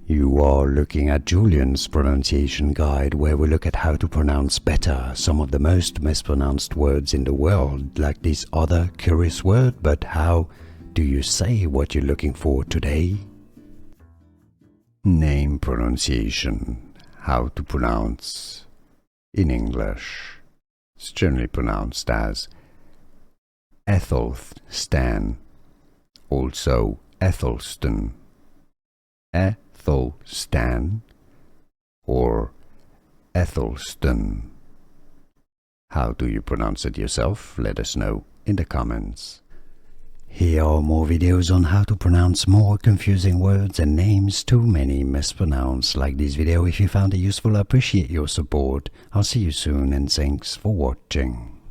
You are looking at Julian's pronunciation guide, where we look at how to pronounce better some of the most mispronounced words in the world, like this other curious word. But how do you say what you're looking for today? Name pronunciation. How to pronounce in English. It's generally pronounced as Aethelstan, also Aethelstan, Aethelstan, or Aethelstan. How do you pronounce it yourself? Let us know in the comments. Here are more videos on how to pronounce more confusing words and names too many mispronounced. Like this video if you found it useful. I appreciate your support. I'll see you soon and thanks for watching.